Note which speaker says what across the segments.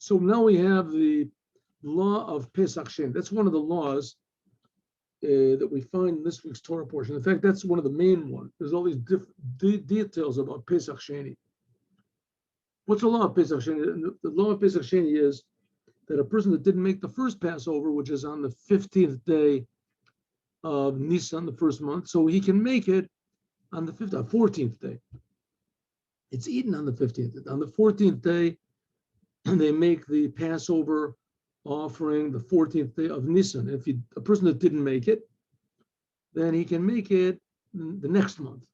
Speaker 1: So now we have the law of Pesach Sheni. That's one of the laws that we find in this week's Torah portion. In fact, that's one of the main ones. There's all these different details about Pesach Sheni. What's the law of Pesach Sheni? The law of Pesach Sheni is that a person that didn't make the first Passover, which is on the 15th day of Nisan, the first month, so he can make it on the 14th day. It's eaten on the 15th. On the 14th day, they make the Passover offering the 14th day of Nisan. If a person that didn't make it, then he can make it the next month.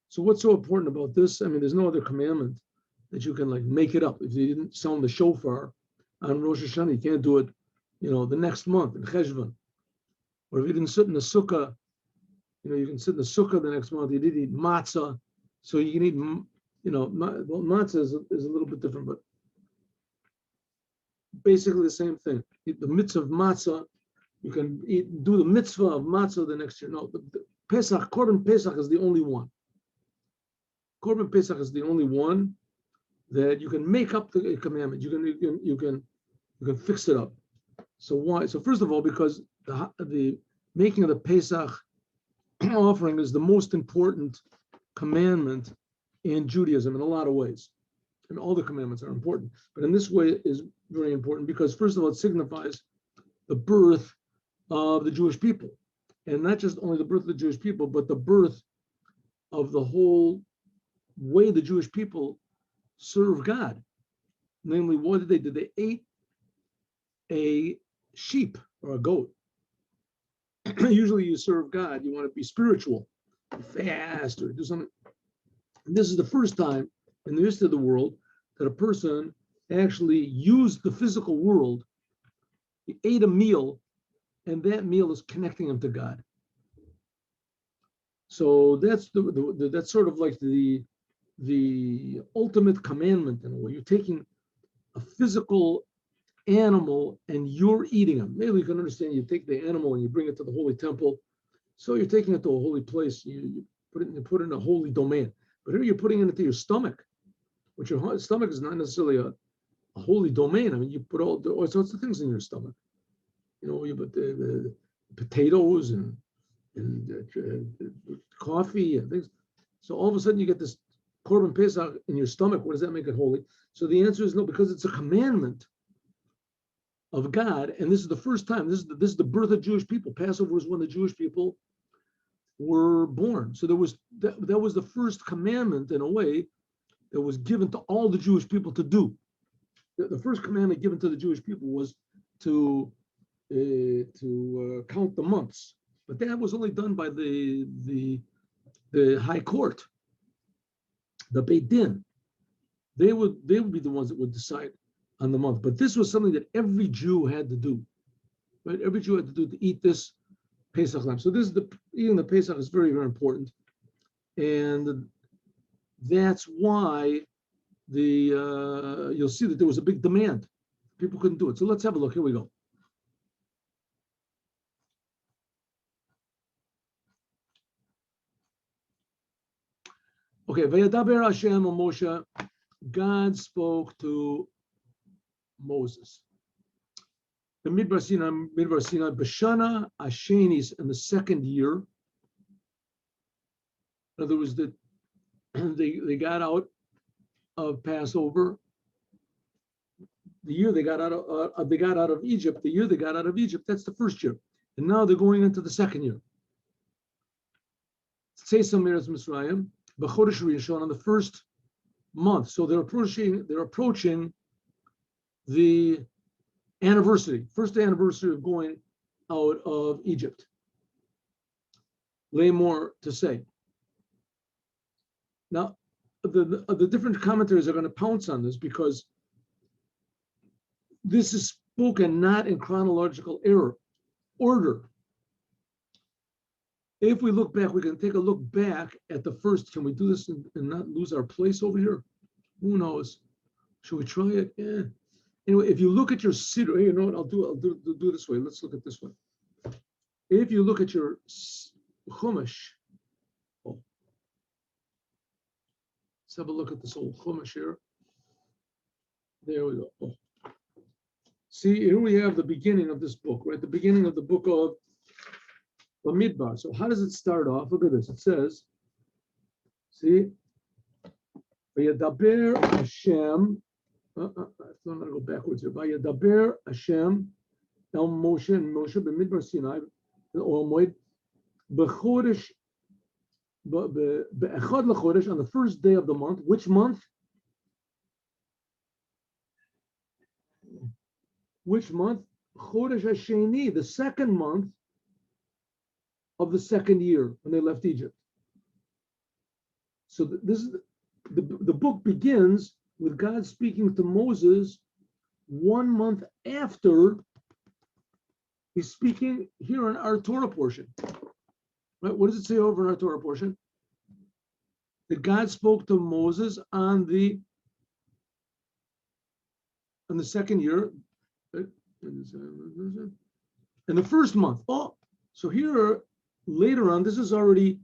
Speaker 1: So what's so important about this? I mean, there's no other commandment that you can like make it up. If you didn't sound the shofar on Rosh Hashanah, you can't do it, the next month in Cheshvan. Or if you didn't sit in the sukkah, you can sit in the sukkah the next month. You didn't eat matzah, so you can eat, matzah is a little bit different, but basically the same thing. The mitzvah of matzah, you can do the mitzvah of matzah the next year. No, the Pesach, Korban Pesach is the only one. Korban Pesach is the only one that you can make up the commandment. You can fix it up. So why? So first of all, because the making of the Pesach offering is the most important commandment in Judaism in a lot of ways. And all the commandments are important. But in this way is very important because first of all, it signifies the birth of the Jewish people. And not just only the birth of the Jewish people, but the birth of the whole way the Jewish people serve God. Namely, what did they do? They ate a sheep or a goat. Usually you serve God, you want to be spiritual, fast, or do something. And this is the first time in the history of the world that a person actually used the physical world. He ate a meal, and that meal is connecting him to God. So that's that's sort of like the ultimate commandment in a way. You're taking a physical animal and you're eating them. Maybe you can understand, you take the animal and you bring it to the holy temple. So you're taking it to a holy place. You put it in a holy domain. But here you're putting it into your stomach, which your stomach is not necessarily a holy domain. I mean, you put all sorts of things in your stomach. You put the potatoes and coffee and things. So all of a sudden you get this Korban Pesach in your stomach. What does that make it holy? So the answer is no, because it's a commandment of God, and this is the first time. This is the birth of Jewish people. Passover was when the Jewish people were born. So that was the first commandment in a way that was given to all the Jewish people to do. The first commandment given to the Jewish people was to count the months, but that was only done by the high court, the Beit Din. They would be the ones that would decide on the month. But this was something that every Jew had to do, right? Every Jew had to do to eat this Pesach lamb. So eating the Pesach is very, very important, and that's why you'll see that there was a big demand. People couldn't do it. So let's have a look. Here we go. Okay, Vayadaber Hashem Moshe. God spoke to Moses. The Midbar Sinai, Bashana Hashenis, in the second year. In other words, they got out of Passover. The year they got out of Egypt. The year they got out of Egypt. That's the first year, and now they're going into the second year. Tzeis Meretz Mitzrayim b'chodesh Rishon, on the first month. So they're approaching the first anniversary of going out of Egypt. Lay more to say. Now, the different commentaries are going to pounce on this because this is spoken not in chronological order. If we look back, we can take a look back at the first. Can we do this and not lose our place over here? Who knows? Should we try it? Yeah. Anyway, if you look at your siddur, you know what? I'll do this way. Let's look at this one. If you look at your Chumash, let's have a look at this old Chumash here. There we go. Oh. See, here we have the beginning of this book, right? The beginning of the book of Bamidbar. So how does it start off? Look at this. It says, see, Vayadaber Hashem. I'm going to go backwards here. Vayadaber Hashem El Moshe and Moshe Bamidbar Sinai, Oil Moed, Bechodesh, Be'echad L'chodesh, on the first day of the month. Which month? Which month? Chodesh HaSheni, the second month of the second year when they left Egypt. So this is the book begins with God speaking to Moses 1 month after he's speaking here in our Torah portion. Right? What does it say over in our Torah portion? That God spoke to Moses on the second year, in the first month. Oh, so here later on, this is already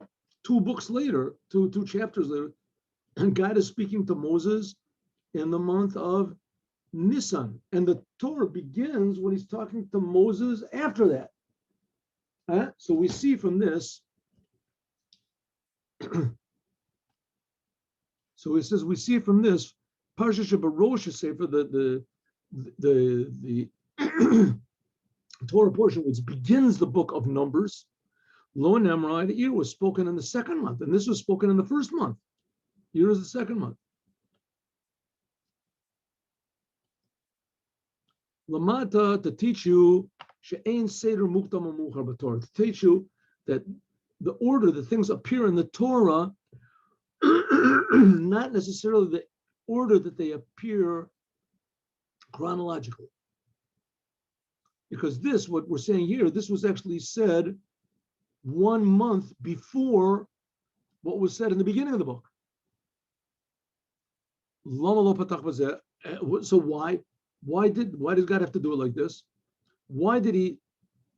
Speaker 1: 2 books later, two chapters later, and God is speaking to Moses in the month of Nisan, and the Torah begins when he's talking to Moses after that. So we see from this. So it says we see from this Parsha Shebarosh Sefer, the Torah portion which begins the book of Numbers. Lo Nemrai, the year was spoken in the second month, and this was spoken in the first month. Year is the second month. Lamata, to teach you she'ein seder mukdam u'muchar b'Torah, to teach you that the order that things appear in the Torah, not necessarily the order that they appear chronologically. Because this, what we're saying here, this was actually said 1 month before what was said in the beginning of the book. So why did God have to do it like this? Why did he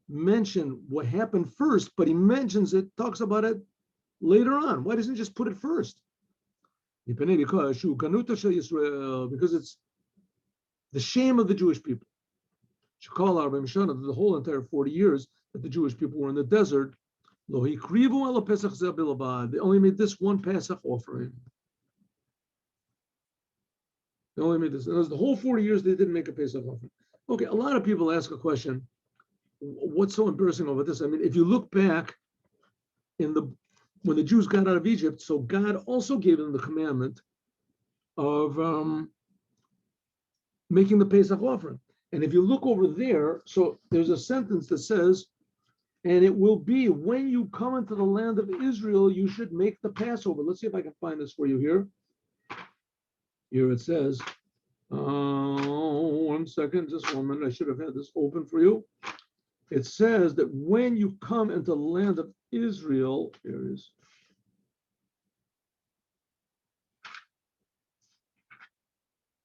Speaker 1: mention what happened first, but he mentions it, talks about it later on? Why doesn't he just put it first? Because it's the shame of the Jewish people. The whole entire 40 years that the Jewish people were in the desert, they only made this one Pesach offering. They only made this. It was the whole 40 years they didn't make a Pesach offering. Okay, a lot of people ask a question, what's so embarrassing about this? I mean, if you look back when the Jews got out of Egypt, so God also gave them the commandment of making the Pesach offering. And if you look over there, so there's a sentence that says, and it will be when you come into the land of Israel, you should make the Passover. Let's see if I can find this for you here. Here it says, 1 second, just 1 minute. I should have had this open for you. It says that when you come into the land of Israel, here it is.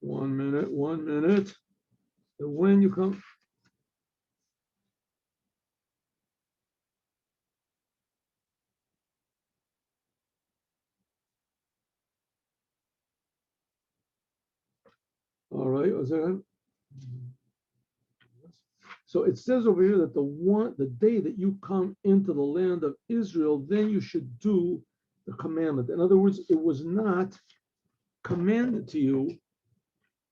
Speaker 1: One minute. And when you come. All right, was that? So it says over here that the day that you come into the land of Israel, then you should do the commandment. In other words, it was not commanded to you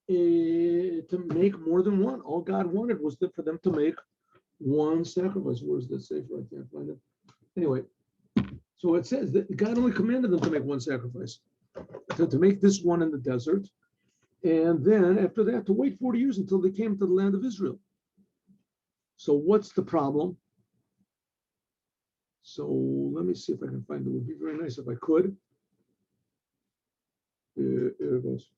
Speaker 1: to make more than one. All God wanted was for them to make one sacrifice. Where's the safer? I can't find it. Anyway, so it says that God only commanded them to make one sacrifice, to make this one in the desert, and then after that to wait 40 years until they came to the land of Israel. So what's the problem? So let me see if I can find it. It would be very nice if I could. Here it goes.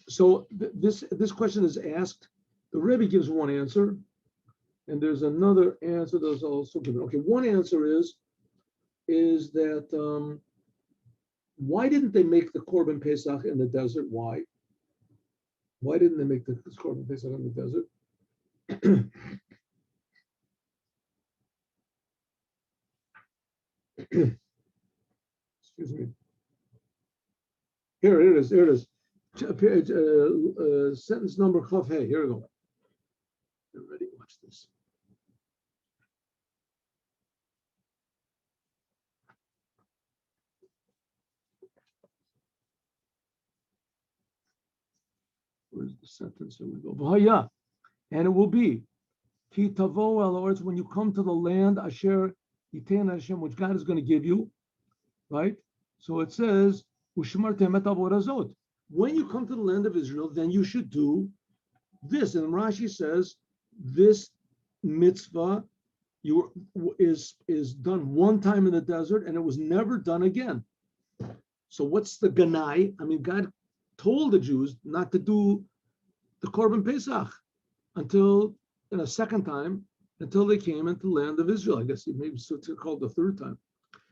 Speaker 1: So this question is asked. The Rebbe gives one answer, and there's another answer that's also given. Okay, one answer is that why didn't they make the Korban Pesach in the desert? Why? Why didn't they make the Korban Pesach in the desert? Excuse me. Here it is. Here it is. Sentence number Chaf Hey. Here we go. Get ready. Watch this. Where's the sentence? Here we go. V'haya, and it will be Ki tavo el ha'aretz, when you come to the land Asher Yiten Hashem, which God is going to give you, right? So it says Ushmartem et avodah zot. When you come to the land of Israel, then you should do this. And Rashi says this mitzvah is done one time in the desert, and it was never done again. So what's the ganai? I mean, God told the Jews not to do the Korban Pesach until a second time, until they came into the land of Israel. I guess maybe it's called the third time.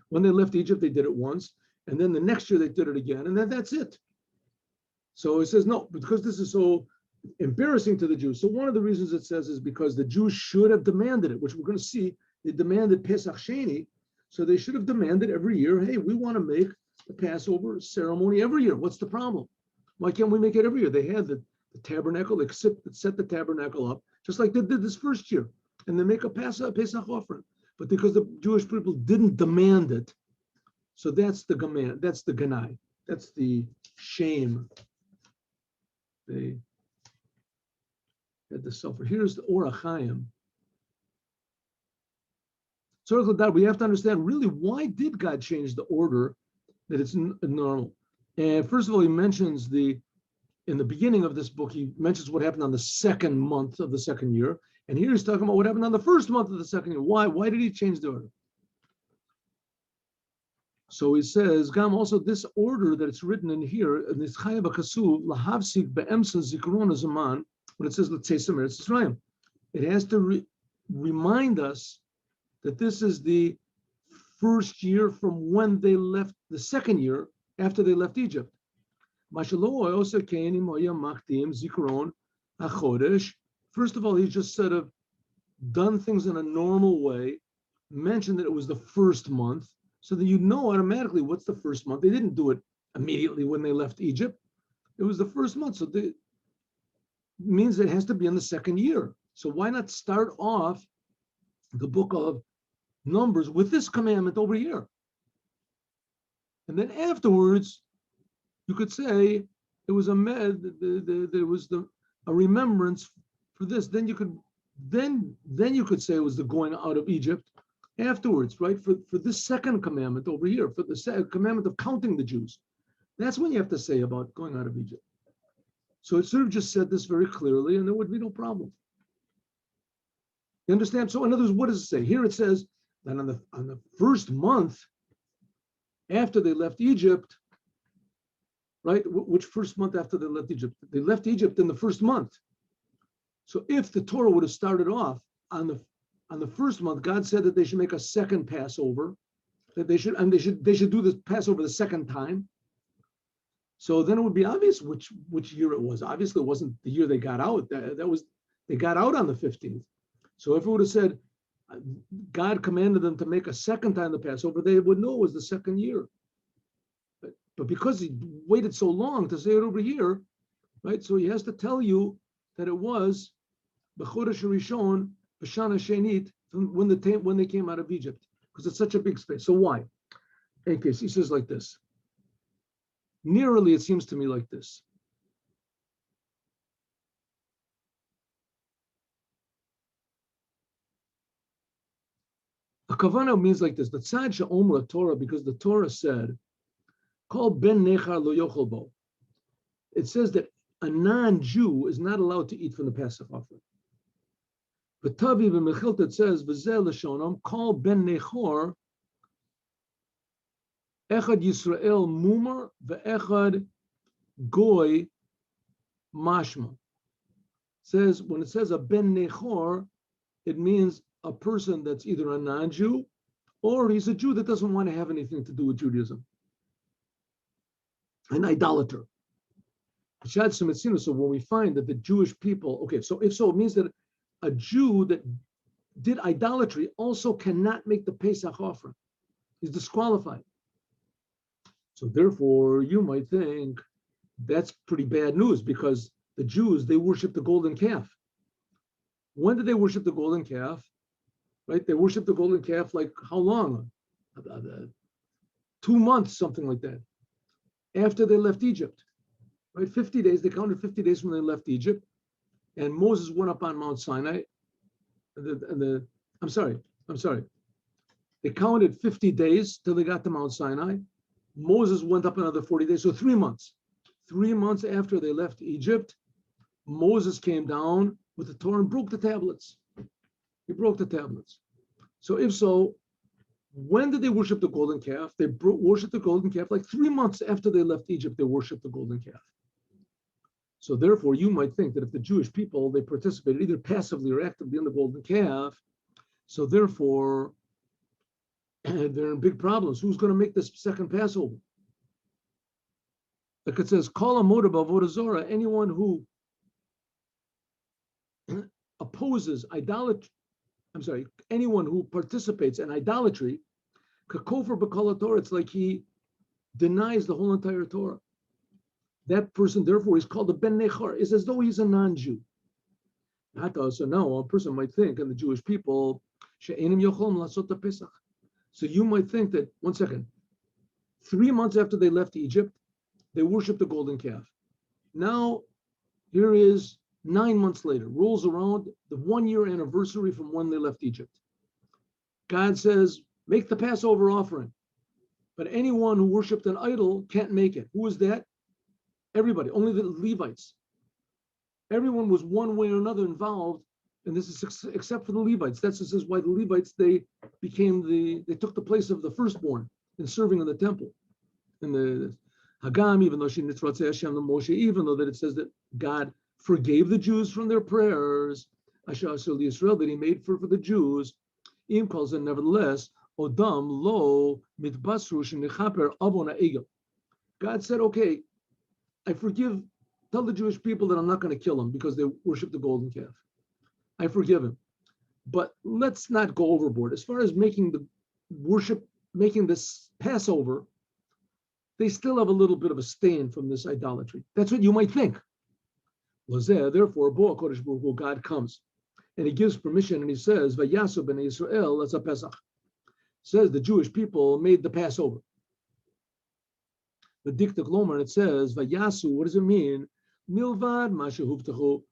Speaker 1: When they left Egypt, they did it once, and then the next year they did it again, and then that's it. So it says no, because this is so embarrassing to the Jews. So one of the reasons it says is because the Jews should have demanded it, which we're going to see. They demanded Pesach Sheni, so they should have demanded every year, hey, we want to make the Passover ceremony every year. What's the problem? Why can't we make it every year? They had the tabernacle, they set the tabernacle up, just like they did this first year, and they make a Pesach offering. But because the Jewish people didn't demand it, so that's the command, that's the ganai, that's the shame. They had to suffer. Here's the Ohr HaChiam. So we have to understand really why did God change the order that it's normal. And first of all, he mentions in the beginning of this book, he mentions what happened on the second month of the second year. And here he's talking about what happened on the first month of the second year. Why? Why did he change the order? So he says, Gam, also this order that it's written in here, in this Chaya B'Kasuv, Lahavsik Be'emsa Zikron Zaman, when it says, let's say Samer Israel, it has to remind us that this is the first year from when they left, the second year after they left Egypt. First of all, he just sort of done things in a normal way, mentioned that it was the first month, so that you know automatically what's the first month. They didn't do it immediately when they left Egypt. It was the first month, so it means it has to be in the second year. So why not start off the book of Numbers with this commandment over here? And then afterwards, you could say it was a remembrance for this. Then you could say it was the going out of Egypt afterwards, right? For this second commandment over here, for the commandment of counting the Jews. That's when you have to say about going out of Egypt. So it sort of just said this very clearly, and there would be no problem. You understand? So in other words, what does it say? Here it says that on the first month after they left Egypt, right? Which first month after they left Egypt? They left Egypt in the first month. So if the Torah would have started off on the first month, God said that they should make a second Passover, that they should do this Passover the second time. So then it would be obvious which year it was. Obviously, it wasn't the year they got out. They got out on the 15th. So if it would have said God commanded them to make a second time the Passover, they would know it was the second year. But because he waited so long to say it over here, right? So he has to tell you that it was B'chodesh Rishon B'shana Shenit when they came out of Egypt, because it's such a big space. So why? In case he says like this. Nearly, it seems to me like this. A kavana means like this. The tzad she'omra Torah, because the Torah said, "Kol ben nechar lo yochel bo." It says that a non-Jew is not allowed to eat from the Pesach offering. But Tavi v'Mechilta it says, "V'zeh l'shonom kol ben nechor echad Yisrael mumar ve'echad goy mashma." It says when it says a ben nechor, it means a person that's either a non-Jew or he's a Jew that doesn't want to have anything to do with Judaism, an idolater. So when we find that the Jewish people, okay, so if so, it means that a Jew that did idolatry also cannot make the Pesach offering. He's disqualified. So therefore, you might think that's pretty bad news because the Jews, they worship the golden calf. When did they worship the golden calf? Right? They worshiped the golden calf like how long? 2 months, something like that, after they left Egypt. Right? 50 days, they counted 50 days when they left Egypt. And Moses went up on Mount Sinai. I'm sorry. They counted 50 days till they got to Mount Sinai. Moses went up another 40 days, so 3 months. 3 months after they left Egypt, Moses came down with the Torah and broke the tablets. He broke the tablets. So if so, when did they worship the golden calf? They worshiped the golden calf like 3 months after they left Egypt, they worshiped the golden calf. So therefore, you might think that if the Jewish people, they participated either passively or actively in the golden calf, so therefore, they're in big problems. Who's going to make this second Passover? Like it says, Kol Amoda B'Avodah Zorah, anyone who opposes idolatry, anyone who participates in idolatry, Kakofer B'Kol Torah, it's like he denies the whole entire Torah. That person, therefore, is called a Ben Nechar. It's as though he's a non-Jew. So now a person might think, and the Jewish people, She'enim Yochom Lasot Pesach. So you might think that, 1 second, 3 months after they left Egypt, they worshiped the golden calf. Now, here is 9 months later, rolls around the 1 year anniversary from when they left Egypt. God says, make the Passover offering. But anyone who worshiped an idol can't make it. Who is that? Everybody, only the Levites. Everyone was one way or another involved, and this is except for the Levites. That's just why the Levites, they took the place of the firstborn in serving in the temple. In the Hagam, even though even though that it says that God forgave the Jews from their prayers, Israel that he made for the Jews, Im calls it nevertheless, Odam lo mitbasru shenichaper avona egel. God said, okay, I forgive, tell the Jewish people that I'm not going to kill them because they worship the golden calf. I forgive him. But let's not go overboard. As far as making this Passover, they still have a little bit of a stain from this idolatry. That's what you might think. Therefore, God comes and he gives permission and he says, Vayasu b'nei Yisrael, that's a Pesach. Says the Jewish people made the Passover. The Diktuk Lomer, it says, Vayasu, what does it mean? Milvad Mashahuvtahu,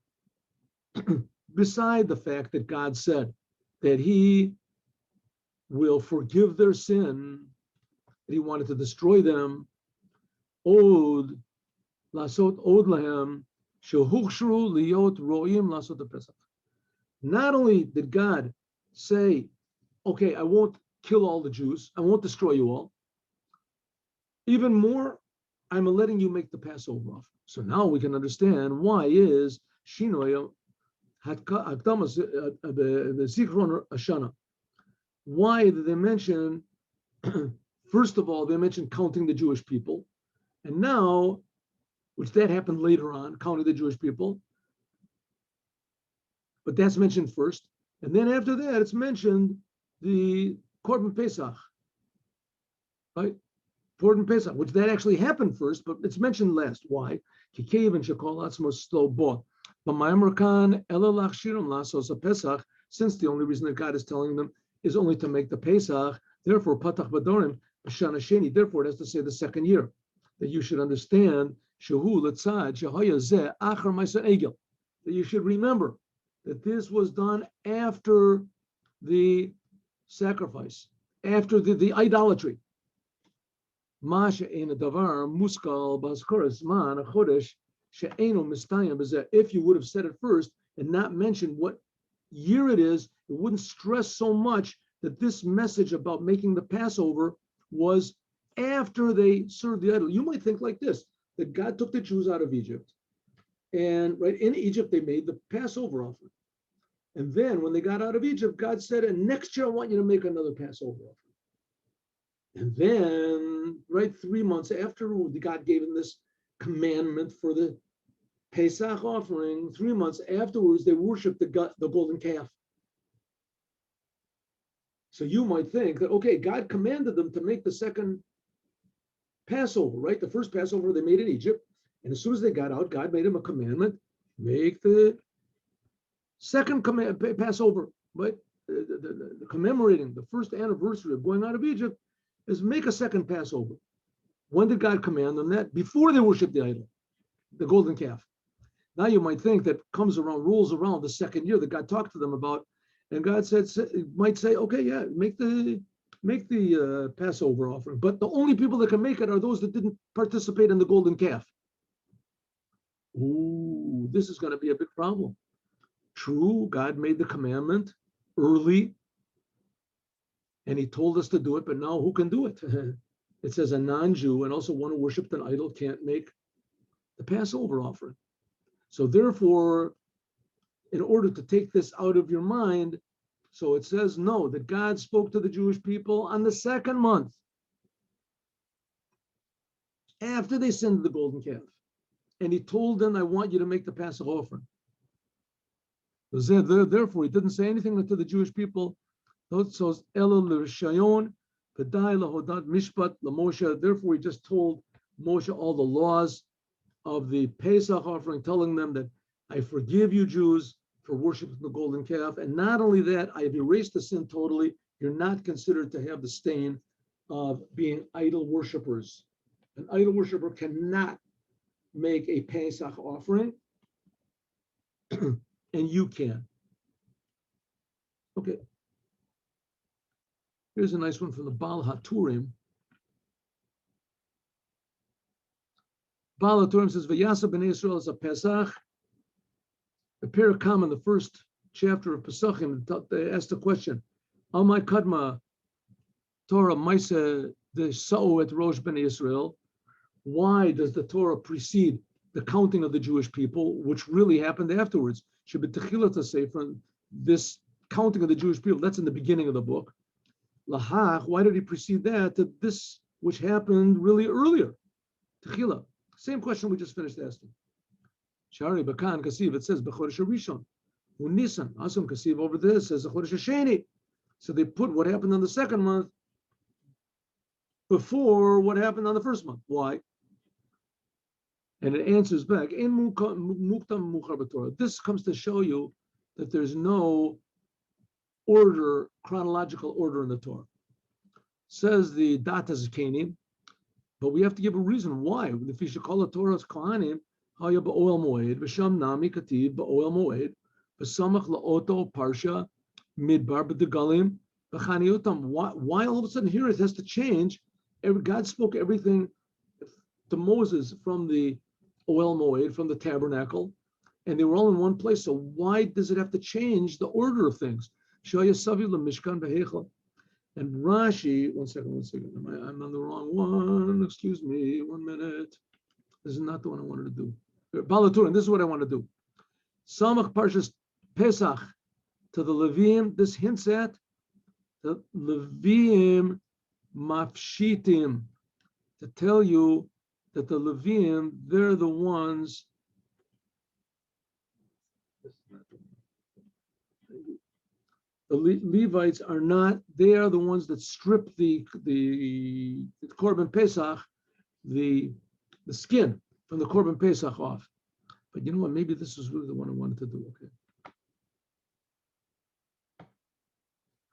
Speaker 1: beside the fact that God said that he will forgive their sin, that he wanted to destroy them, Od, Lasot Od Lahem, Shehuchshru Liot Roim Lasot Pesach. Not only did God say, okay, I won't kill all the Jews, I won't destroy you all, even more, I'm letting you make the Passover offering. So now we can understand why is Shinoy Hakdamas the Zichron Ashana. Why did they mention, first of all, they mentioned counting the Jewish people. And now, which that happened later on, counting the Jewish people. But that's mentioned first. And then after that, it's mentioned the Korban Pesach. Right? Korban Pesach, which that actually happened first, but it's mentioned last. Why? Since the only reason that God is telling them is only to make the Pesach, therefore, Patach Badorim, Shana Sheni, therefore it has to say the second year. That you should understand, that you should remember that this was done after the sacrifice, after the idolatry. If you would have said it first and not mentioned what year it is, it wouldn't stress so much that this message about making the Passover was after they served the idol. You might think like this, that God took the Jews out of Egypt, and right in Egypt, they made the Passover offering. And then when they got out of Egypt, God said, and next year I want you to make another Passover offering. And then, right 3 months after God gave them this commandment for the Pesach offering, 3 months afterwards, they worshiped the golden calf. So you might think that, okay, God commanded them to make the second Passover, right? The first Passover they made in Egypt. And as soon as they got out, God made them a commandment, make the second Passover, right? The commemorating the first anniversary of going out of Egypt is make a second Passover. When did God command them that? Before they worshiped the idol, the golden calf. Now you might think that rolls around the second year that God talked to them about, and God might say, okay, yeah, make the Passover offering, but the only people that can make it are those that didn't participate in the golden calf. Ooh, this is going to be a big problem. True, God made the commandment early, and He told us to do it, but now who can do it? It says a non-Jew and also one who worshipped an idol can't make the Passover offering. So therefore, in order to take this out of your mind, so it says no, that God spoke to the Jewish people on the second month after they sinned the golden calf. And He told them, I want you to make the Passover offering. Therefore, He didn't say anything to the Jewish people. Therefore, He just told Moshe all the laws of the Pesach offering, telling them that I forgive you Jews for worshiping the golden calf. And not only that, I have erased the sin totally. You're not considered to have the stain of being idol worshipers. An idol worshiper cannot make a Pesach offering, and you can. Okay. Here's a nice one from the Baal HaTurim. Baal HaTurim says, V'yasa b'nei Yisrael is a Pesach. The Parakam in the first chapter of Pesachim, they asked the question, Amai Kadma Torah Maisa the Sa'u et Rosh b'nei Yisrael. Why does the Torah precede the counting of the Jewish people, which really happened afterwards? Should be Techillah to say from this counting of the Jewish people, that's in the beginning of the book. Lahach, why did he precede that to this, which happened really earlier? Techillah. Same question we just finished asking. Shari Bakan Kasiv, it says B'chodesh Rishon. Nisan, Asum Kasiv over there says Chodesh Sheni. So they put what happened on the second month before what happened on the first month. Why? And it answers back, this comes to show you that there's no order, chronological order in the Torah. Says the Daat Zkainim, but we have to give a reason why. If you should call the Torah's Kohanim, Haya ba'oel moed, v'sham nami kativ ba'oel moed, v'samach la'oto parsha midbar b'degalim v'chaniotam. Why all of a sudden here it has to change? God spoke everything to Moses from the Oel Moed, from the tabernacle, and they were all in one place. So why does it have to change the order of things? And Rashi, one second, I'm on the wrong one. Excuse me, 1 minute. This is not the one I wanted to do. Balaturin, this is what I want to do. Samach Parshas Pesach to the Levim, this hints at the Levim Mafshitim, to tell you that the Levim, they're the ones, the Levites are not, they are the ones that strip the Korban Pesach, the skin from the Korban Pesach off. But you know what, maybe this is really the one I wanted to do,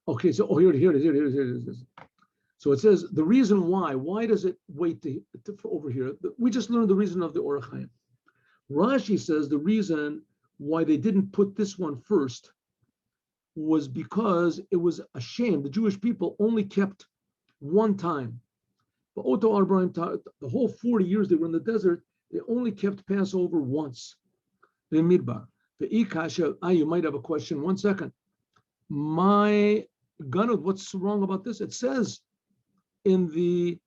Speaker 1: okay. So, here it is. So it says the reason why does it wait for over here? We just learned the reason of the Ohr HaChiam. Rashi says the reason why they didn't put this one first was because it was a shame. The Jewish people only kept one time. But the whole 40 years they were in the desert, they only kept Passover once. The Midbar. The Ikasha, you might have a question. 1 second. My Ganud, what's wrong about this? It says in the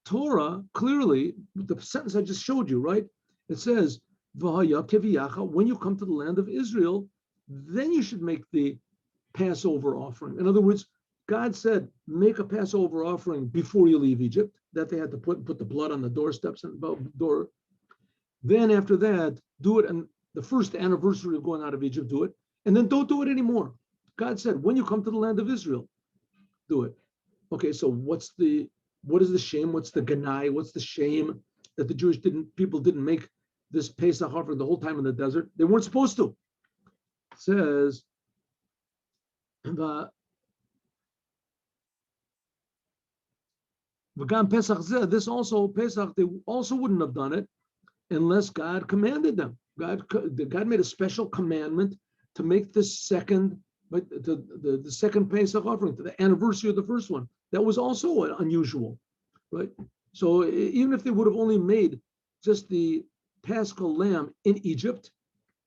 Speaker 1: Torah, clearly, the sentence I just showed you, right? It says, when you come to the land of Israel, then you should make the Passover offering. In other words, God said, make a Passover offering before you leave Egypt, that they had to put the blood on the doorsteps and the door. Then after that, do it on the first anniversary of going out of Egypt, do it. And then don't do it anymore. God said, when you come to the land of Israel, do it. Okay, so what's the What is the shame? What's the ganai? What's the shame that the Jewish people didn't make this Pesach offering the whole time in the desert? They weren't supposed to. It says, this also Pesach, they also wouldn't have done it unless God commanded them. God made a special commandment to make the second Pesach offering, to the anniversary of the first one. That was also unusual, right? So even if they would have only made just the Paschal lamb in Egypt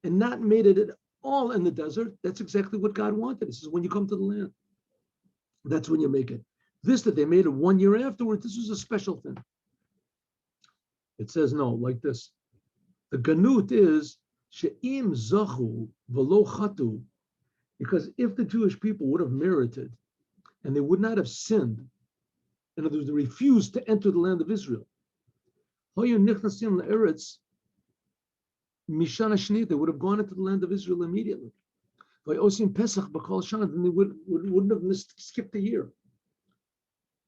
Speaker 1: and not made it at all in the desert, that's exactly what God wanted. This is when you come to the land. That's when you make it. This that they made it 1 year afterwards, this was a special thing. It says no, like this. The ganut is she'im zachu v'lo chatu, because if the Jewish people would have merited and they would not have sinned, in other words, they refused to enter the land of Israel, hoyu nichnasim le'eretz mishana shnit, they would have gone into the land of Israel immediately. By osim pesach b'kol shana, then they wouldn't have skipped a year.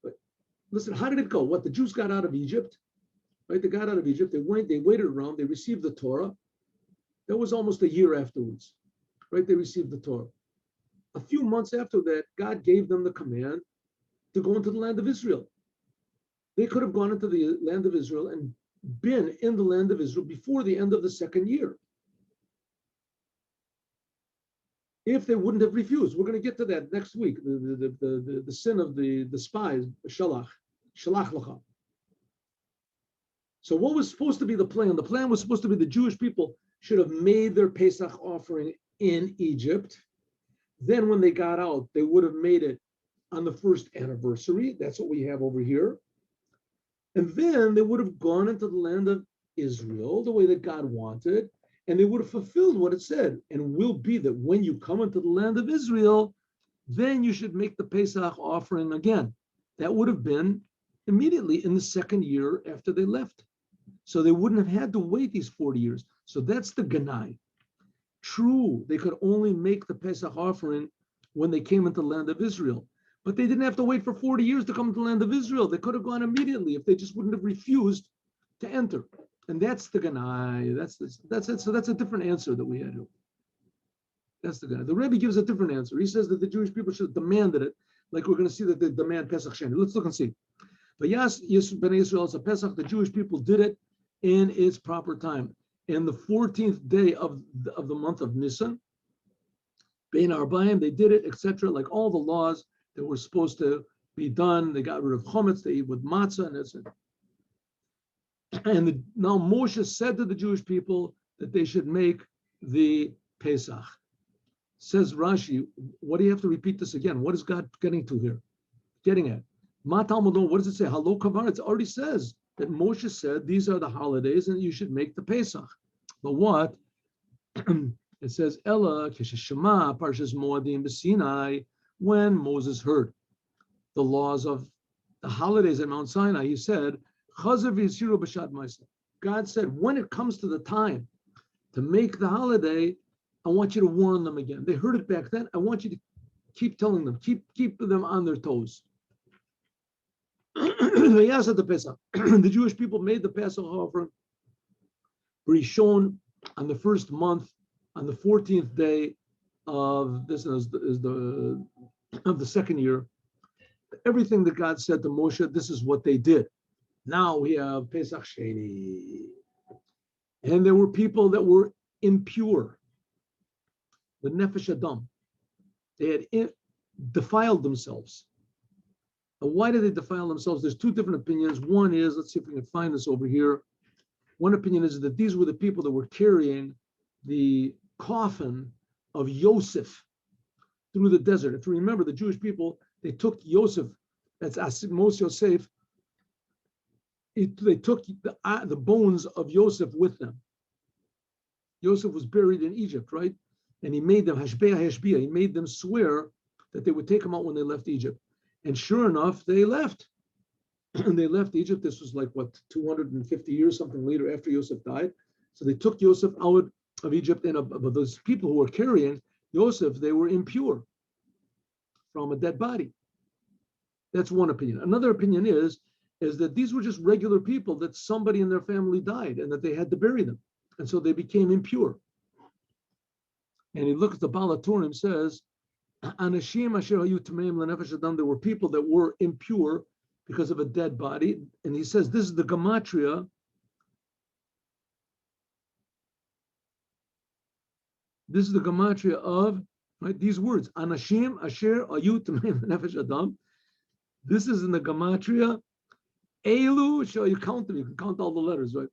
Speaker 1: But listen, how did it go? What, the Jews got out of Egypt? Right, they got out of Egypt, they waited around, they received the Torah. That was almost a year afterwards, right? They received the Torah. A few months after that, God gave them the command to go into the land of Israel. They could have gone into the land of Israel and been in the land of Israel before the end of the second year, if they wouldn't have refused. We're going to get to that next week, the sin of the spies, shalach lacha. So what was supposed to be the plan? The plan was supposed to be the Jewish people should have made their Pesach offering in Egypt. Then when they got out, they would have made it on the first anniversary. That's what we have over here. And then they would have gone into the land of Israel the way that God wanted, and they would have fulfilled what it said. And will be that when you come into the land of Israel, then you should make the Pesach offering again. That would have been immediately in the second year after they left. So they wouldn't have had to wait these 40 years. So that's the ganai. True, they could only make the Pesach offering when they came into the land of Israel. But they didn't have to wait for 40 years to come to the land of Israel. They could have gone immediately if they just wouldn't have refused to enter. And that's the ganai. That's it. So that's a different answer that we had here. That's the ganai. The Rebbe gives a different answer. He says that the Jewish people should have demanded it, like we're going to see that they demand Pesach Sheni. Let's look and see. But yes, Bnei Israel, as a Pesach, the Jewish people did it in its proper time. In the 14th day of the month of Nisan, Bein Arbaim, they did it, etc. Like all the laws that were supposed to be done. They got rid of chometz, they eat with matzah, and that's it. And now Moshe said to the Jewish people that they should make the Pesach. Says Rashi, what do you have to repeat this again? What is God getting to here? Getting at? Ma Talmudon, what does it say? Halo Kavar, it already says that Moshe said these are the holidays and you should make the Pesach. But what? It says, Ella Kesheshema Parshas Moadim B'Sinai, when Moses heard the laws of the holidays at Mount Sinai, he said, Chazav Yisiru B'Shad Ma'aseh. God said, when it comes to the time to make the holiday, I want you to warn them again. They heard it back then. I want you to keep telling them, keep them on their toes. The Jewish people made the Passover offering Rishon on the first month, on the 14th day of this is the second year. Everything that God said to Moshe, this is what they did. Now we have Pesach Sheni. And there were people that were impure. The Nefesh Adam. They had defiled themselves. And why did they defile themselves? There's two different opinions. One is, let's see if we can find this over here. One opinion is that these were the people that were carrying the coffin of Yosef through the desert. If you remember, the Jewish people, they took Yosef, that's Mos Yosef, they took the bones of Yosef with them. Yosef was buried in Egypt, right? And he made them, Hashbeah, he made them swear that they would take him out when they left Egypt. And sure enough, they left. And they left Egypt. This was like, 250 years, something later after Yosef died. So they took Yosef out of Egypt, and of those people who were carrying Yosef, they were impure from a dead body. That's one opinion. Another opinion is is that these were just regular people that somebody in their family died and that they had to bury them. And so they became impure. And he looks at the Baal HaTurim, says, Anashim asher hayu tameim lenefesh adam, there were people that were impure because of a dead body. And he says, this is the gematria. This is the gematria of, right, these words, Anashim asher hayu tameim lenefesh adam. This is in the gematria. Elu, you count them, you can count all the letters, right?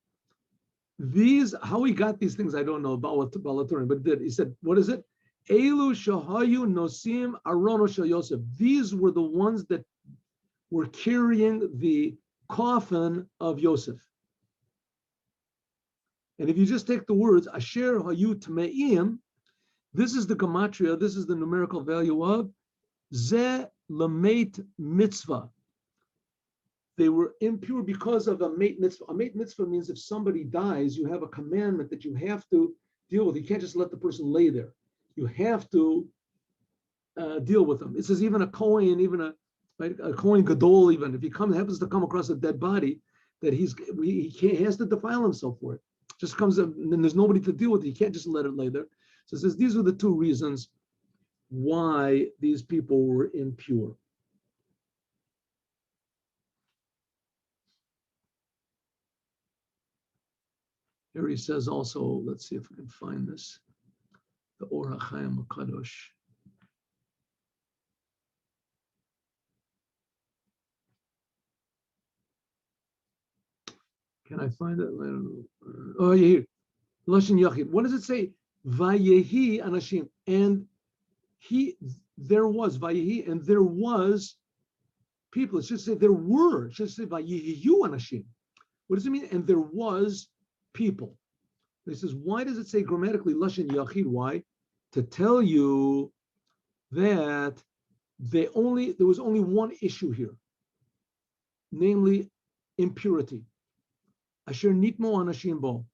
Speaker 1: These, how he got these things, I don't know about Baal HaTurim, but did. He said, what is it? Elu shahayu nosim arono shel Yosef. These were the ones that were carrying the coffin of Yosef. And if you just take the words asher hayu tmeim, this is the gematria, this is the numerical value of ze lameit mitzvah. They were impure because of a mate mitzvah. A mate mitzvah means if somebody dies, you have a commandment that you have to deal with. You can't just let the person lay there. You have to deal with them. It says even a Kohen, even a Kohen Gadol, even if he happens to come across a dead body, that he has to defile himself for it. Just comes up, and then there's nobody to deal with it. You can't just let it lay there. So it says these are the two reasons why these people were impure. Here he says also, let's see if we can find this, the Ohr HaChiam HaKadosh. Can I find it? I don't know. Oh, yeah, here. Lashon Yachid. What does it say? Vayehi Anashim. And there was, Vayehi, and there was people. It should say there were. It should say Vayehiyu Anashim. What does it mean? And there was people. He says, why does it say grammatically Lashon Yachid? Why? To tell you that there was only one issue here, namely impurity. Asher nitmo anashim bo.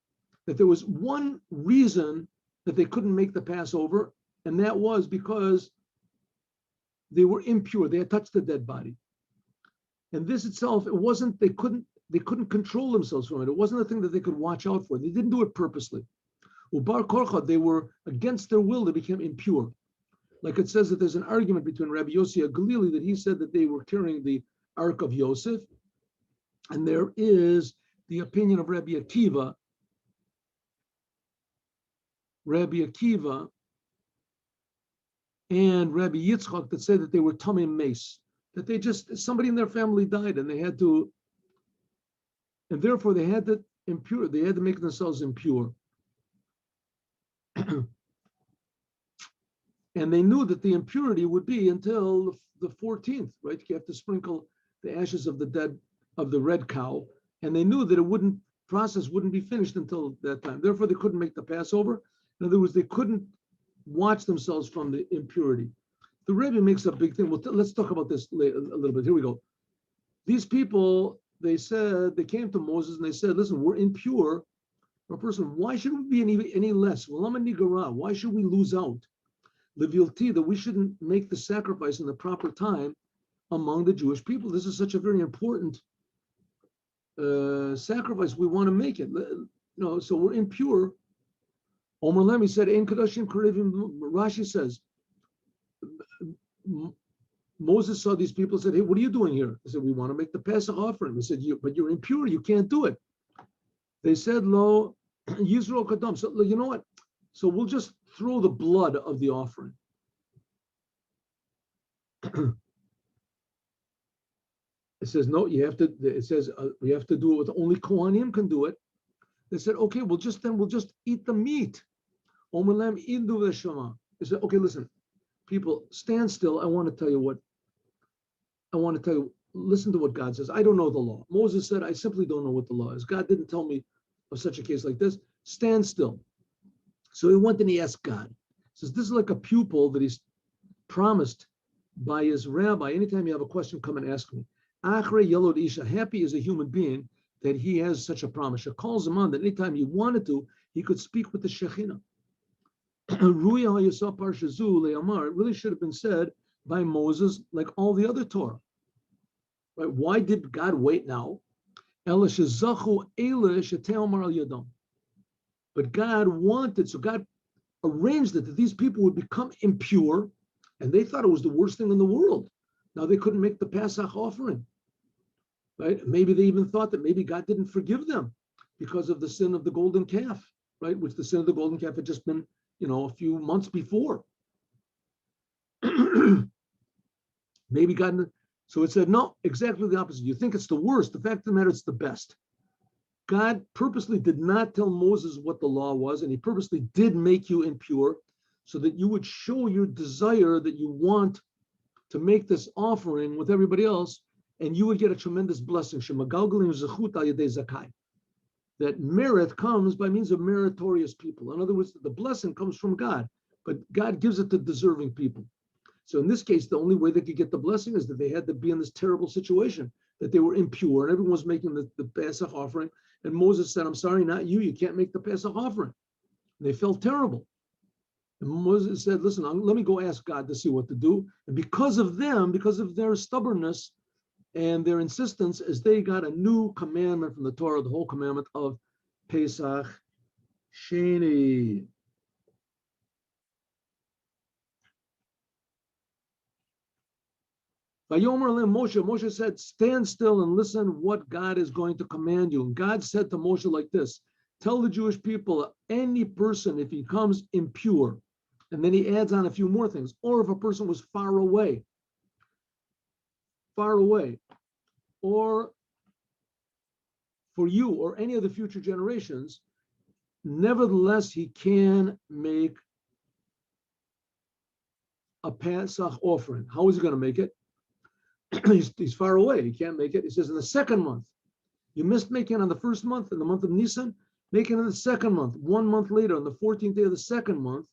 Speaker 1: That there was one reason that they couldn't make the Passover, and that was because they were impure. They had touched the dead body. And this itself, it wasn't, they couldn't control themselves from it. It wasn't a thing that they could watch out for. They didn't do it purposely. Ubar korcha, they were against their will, they became impure. Like it says that there's an argument between Rabbi Yossi HaGalili that he said that they were carrying the Ark of Yosef, and there is the opinion of Rabbi Akiva and Rabbi Yitzchak that said that they were tamei meis, that somebody in their family died and they had to, and therefore they had to make themselves impure. And they knew that the impurity would be until the 14th, right? You have to sprinkle the ashes of the red cow, and they knew that process wouldn't be finished until that time. Therefore, they couldn't make the Passover. In other words, they couldn't watch themselves from the impurity. The Rebbe makes a big thing. Well, let's talk about this a little bit. Here we go. These people, they came to Moses and they said, listen, we're impure. A person, why should we be any less? Why should we lose out? Levilti, that we shouldn't make the sacrifice in the proper time among the Jewish people. This is such a very important sacrifice. We want to make it. So we're impure. Omer Lem, he said, Ein Kadoshim Karivim. Rashi says, Moses saw these people and said, hey, what are you doing here? They said, we want to make the Pesach offering. He said, but you're impure, you can't do it. They said, Lo, Yisrael Kadam. So you know what? So we'll just throw the blood of the offering. It says, no, you have to, it says, we have to do it with only Kohanim can do it. They said, okay, we'll just eat the meat. Omer Lem Indu Veshama. They said, okay, listen, people, stand still. I want to tell you, listen to what God says. I don't know the law. Moses said, I simply don't know what the law is. God didn't tell me of such a case like this. Stand still. So he went and he asked God. He says, this is like a pupil that he's promised by his rabbi. Anytime you have a question, come and ask me. Achre Yelod Isha, happy as a human being that he has such a promise. She calls him on that anytime he wanted to, he could speak with the Shekhinah. It really should have been said by Moses like all the other Torah. Right? Why did God wait now? But God wanted, so God arranged it that these people would become impure, and they thought it was the worst thing in the world. Now they couldn't make the Pesach offering. Right? Maybe they even thought that maybe God didn't forgive them because of the sin of the golden calf, right? Which the sin of the golden calf had just been, a few months before. Maybe God, so it said, no, exactly the opposite. You think it's the worst. The fact of the matter, it's the best. God purposely did not tell Moses what the law was, and he purposely did make you impure so that you would show your desire that you want to make this offering with everybody else, and you would get a tremendous blessing. That merit comes by means of meritorious people. In other words, the blessing comes from God, but God gives it to deserving people. So in this case, the only way they could get the blessing is that they had to be in this terrible situation, that they were impure, and everyone was making the Pesach offering. And Moses said, I'm sorry, not you. You can't make the Pesach offering. And they felt terrible. And Moses said, listen, let me go ask God to see what to do. And because of them, because of their stubbornness and their insistence, as they got a new commandment from the Torah, the whole commandment of Pesach Sheni. Moshe said, stand still and listen what God is going to command you. And God said to Moshe like this, tell the Jewish people, any person, if he comes impure, and then he adds on a few more things, or if a person was far away, or for you or any of the future generations, nevertheless, he can make a Pesach offering. How is he going to make it? He's far away. He can't make it. He says in the second month. You missed making it on the first month, in the month of Nisan, make it in the second month. 1 month later, on the 14th day of the second month,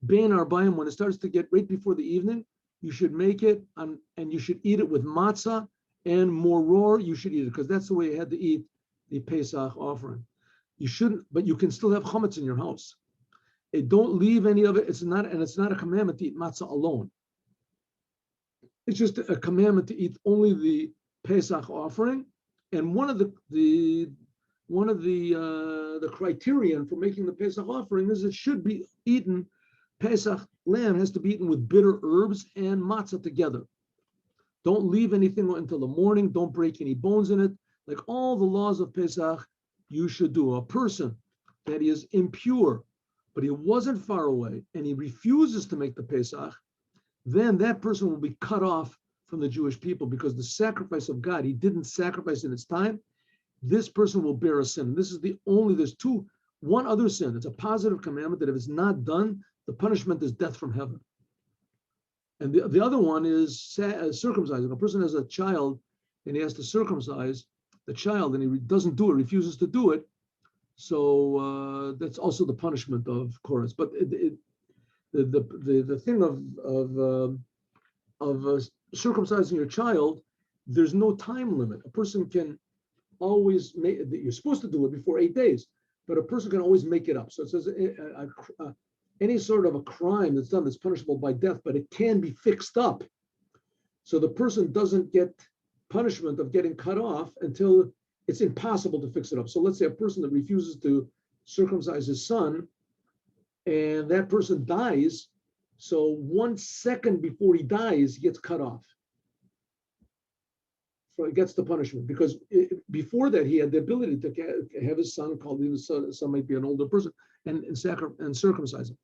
Speaker 1: Bein Arbaim, when it starts to get right before the evening, you should make it, and you should eat it with matzah and moror. You should eat it, because that's the way you had to eat the Pesach offering. You shouldn't, but you can still have chametz in your house. Don't leave any of it. It's not a commandment to eat matzah alone. It's just a commandment to eat only the Pesach offering, and one of the criterion for making the Pesach offering is it should be eaten. Pesach lamb has to be eaten with bitter herbs and matzah together. Don't leave anything until the morning. Don't break any bones in it. Like all the laws of Pesach, you should do. A person that is impure, but he wasn't far away, and he refuses to make the Pesach, then that person will be cut off from the Jewish people, because the sacrifice of God, he didn't sacrifice in its time. This person will bear a sin. This is there's one other sin. It's a positive commandment that if it's not done, the punishment is death from heaven. And the other one is circumcising. A person has a child and he has to circumcise the child, and he doesn't do it, refuses to do it. So that's also the punishment of Korah. But the thing of circumcising your child, there's no time limit. A person can always make. You're supposed to do it before 8 days, but a person can always make it up. So it says any sort of a crime that's done that's punishable by death, but it can be fixed up. So the person doesn't get punishment of getting cut off until it's impossible to fix it up. So let's say a person that refuses to circumcise his son, and that person dies. So 1 second before he dies, he gets cut off. So he gets the punishment, because before that he had the ability to have his son, called his son might be an older person, and circumcise him.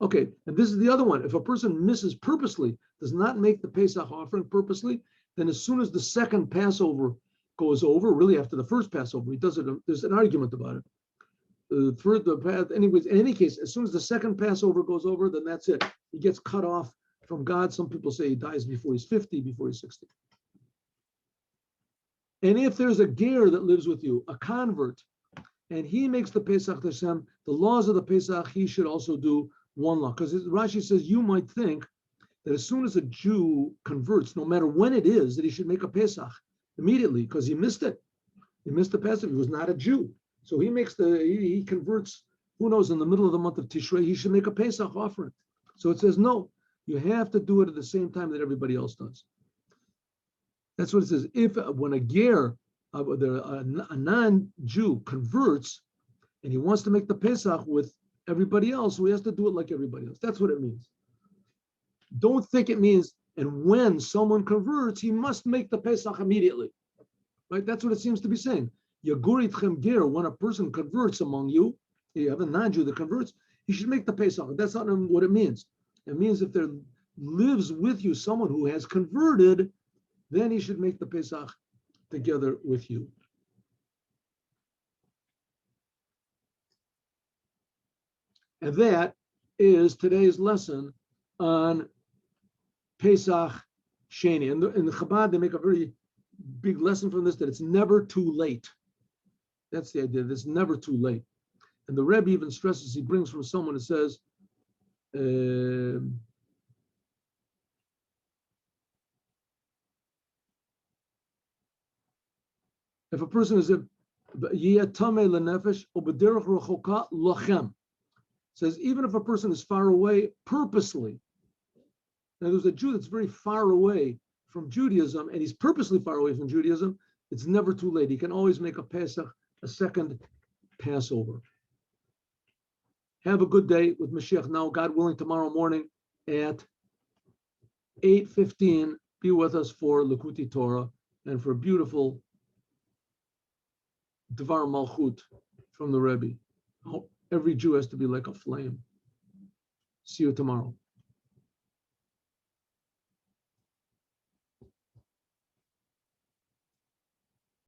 Speaker 1: Okay, and this is the other one. If a person misses purposely, does not make the Pesach offering purposely, then as soon as the second Passover goes over, really after the first Passover, he does it. There's an argument about it. Anyways, in any case, as soon as the second Passover goes over, then that's it. He gets cut off from God. Some people say he dies before he's 50, before he's 60. And if there's a ger that lives with you, a convert, and he makes the Pesach Hashem, the laws of the Pesach, he should also do one law. Because Rashi says you might think that as soon as a Jew converts, no matter when it is, that he should make a Pesach immediately, because he missed it. He missed the Pesach. He was not a Jew. So he converts, who knows, in the middle of the month of Tishrei, he should make a Pesach offering. So it says, no, you have to do it at the same time that everybody else does. That's what it says. If when a ger, a non-Jew converts and he wants to make the Pesach with everybody else, so he has to do it like everybody else. That's what it means. Don't think it means, and when someone converts, he must make the Pesach immediately. Right? That's what it seems to be saying. Yagur itchem ger, when a person converts among you, you have a non-Jew that converts, he should make the Pesach. That's not what it means. It means if there lives with you someone who has converted, then he should make the Pesach together with you. And that is today's lesson on Pesach Sheni. And in the Chabad, they make a very big lesson from this, that it's never too late. That's the idea, that it's never too late. And the Rebbe even stresses, he brings from someone that says, if a person is says even if a person is far away purposely, now there's a Jew that's very far away from Judaism and he's purposely far away from Judaism, it's never too late. He can always make a Pesach, a second Passover. Have a good day with Mashiach. Now, God willing, tomorrow morning at 8:15, be with us for Likuti Torah and for a beautiful Dvar Malchut from the Rebbe. Every Jew has to be like a flame. See you tomorrow.